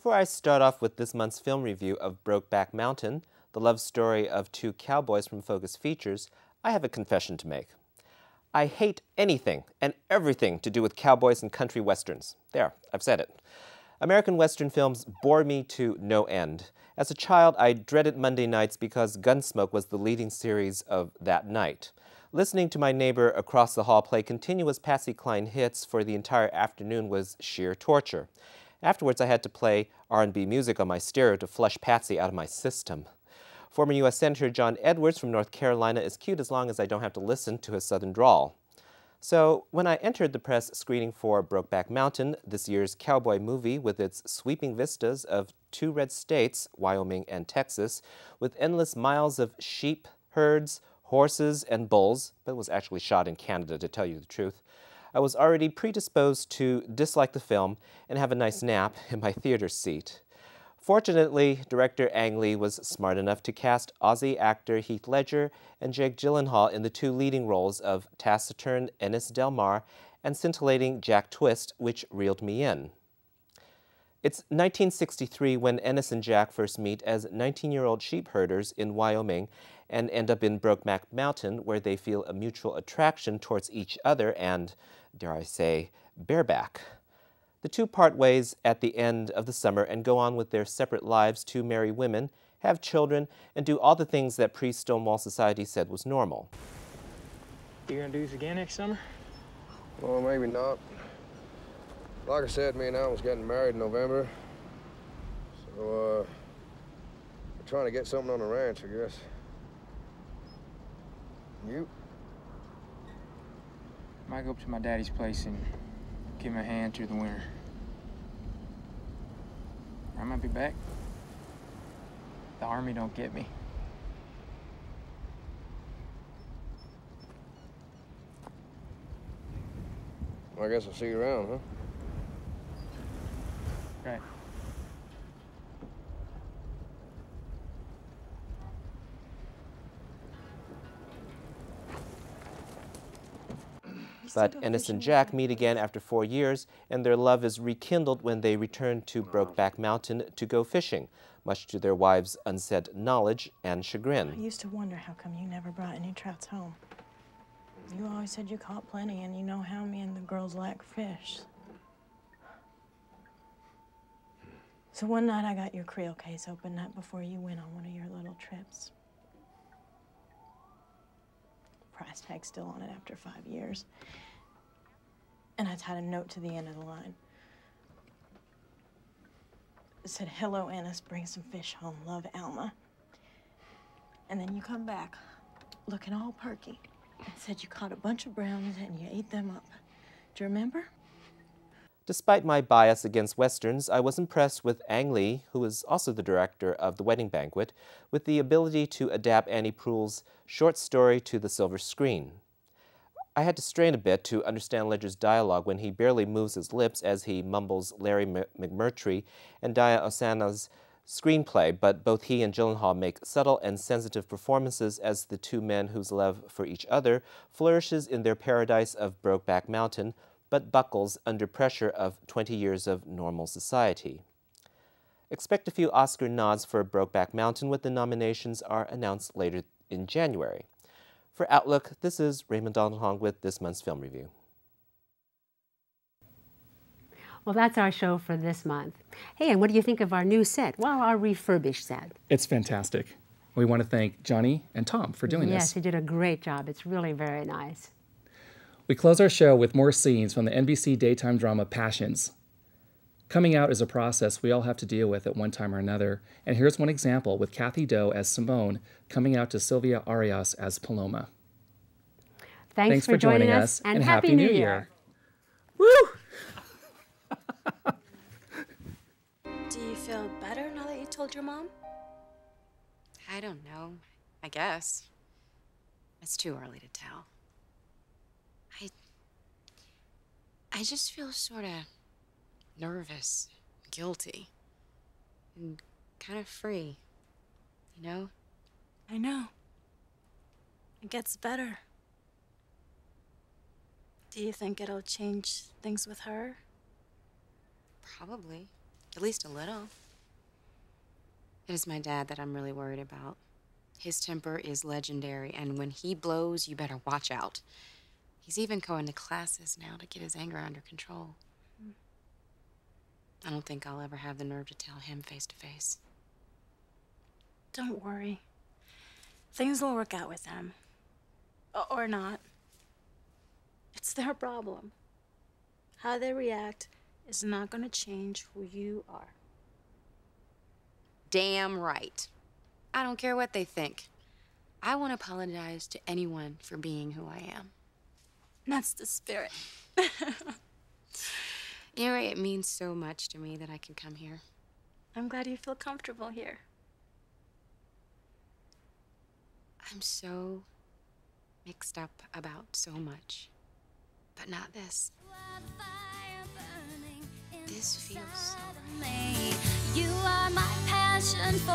Before I start off with this month's film review of Brokeback Mountain, the love story of two cowboys from Focus Features, I have a confession to make. I hate anything and everything to do with cowboys and country westerns. There, I've said it. American Western films bore me to no end. As a child, I dreaded Monday nights because Gunsmoke was the leading series of that night. Listening to my neighbor across the hall play continuous Patsy Cline hits for the entire afternoon was sheer torture. Afterwards, I had to play R&B music on my stereo to flush Patsy out of my system. Former U.S. Senator John Edwards from North Carolina is cute as long as I don't have to listen to his southern drawl. So when I entered the press screening for Brokeback Mountain, this year's cowboy movie with its sweeping vistas of two red states, Wyoming and Texas, with endless miles of sheep, herds, horses, and bulls, but was actually shot in Canada to tell you the truth, I was already predisposed to dislike the film and have a nice nap in my theater seat. Fortunately, director Ang Lee was smart enough to cast Aussie actor Heath Ledger and Jake Gyllenhaal in the two leading roles of taciturn Ennis Del Mar and scintillating Jack Twist, which reeled me in. It's 1963 when Ennis and Jack first meet as 19-year-old sheep herders in Wyoming and end up in Brokeback Mountain, where they feel a mutual attraction towards each other and, dare I say, bareback. The two part ways at the end of the summer and go on with their separate lives to marry women, have children, and do all the things that pre-Stonewall society said was normal. You gonna do this again next summer? Well, maybe not. Like I said, me and Al was getting married in November. So, we're trying to get something on the ranch, I guess. You? Might go up to my daddy's place and give him a hand through the winter. I might be back. The Army don't get me. Well, I guess I'll see you around, huh? Right. But Ennis and Jack meet again after 4 years, and their love is rekindled when they return to Brokeback Mountain to go fishing, much to their wives' unsaid knowledge and chagrin. I used to wonder how come you never brought any trouts home. You always said you caught plenty, and you know how me and the girls like fish. So one night I got your creel case open night before you went on one of your little trips. Price tag's still on it after 5 years. And I tied a note to the end of the line. It said, "Hello, Ennis, bring some fish home, love, Alma." And then you come back looking all perky and said you caught a bunch of brownies and you ate them up. Do you remember? Despite my bias against Westerns, I was impressed with Ang Lee, who is also the director of The Wedding Banquet, with the ability to adapt Annie Proulx's short story to the silver screen. I had to strain a bit to understand Ledger's dialogue when he barely moves his lips as he mumbles Larry McMurtry and Dia Osana's screenplay, but both he and Gyllenhaal make subtle and sensitive performances as the two men whose love for each other flourishes in their paradise of Brokeback Mountain, but buckles under pressure of 20 years of normal society. Expect a few Oscar nods for Brokeback Mountain when the nominations are announced later in January. For Outlook, this is Raymond Donald Hong with this month's film review. Well, that's our show for this month. Hey, and what do you think of our new set? Well, our refurbished set. It's fantastic. We want to thank Johnny and Tom for doing this. Yes, they did a great job. It's really very nice. We close our show with more scenes from the NBC daytime drama Passions. Coming out is a process we all have to deal with at one time or another, and here's one example with Kathy Doe as Simone coming out to Sylvia Arias as Paloma. Thanks for joining us, and Happy New Year. Woo! Do you feel better now that you told your mom? I don't know. I guess. It's too early to tell. I just feel sort of nervous, guilty, and kind of free, you know? I know. It gets better. Do you think it'll change things with her? Probably. At least a little. It is my dad that I'm really worried about. His temper is legendary, and when he blows, you better watch out. He's even going to classes now to get his anger under control. I don't think I'll ever have the nerve to tell him face to face. Don't worry. Things will work out with them. Or not. It's their problem. How they react is not going to change who you are. Damn right. I don't care what they think. I won't apologize to anyone for being who I am. That's the spirit. You know, it means so much to me that I can come here. I'm glad you feel comfortable here. I'm so mixed up about so much, but not this. This feels so right. You are my passion for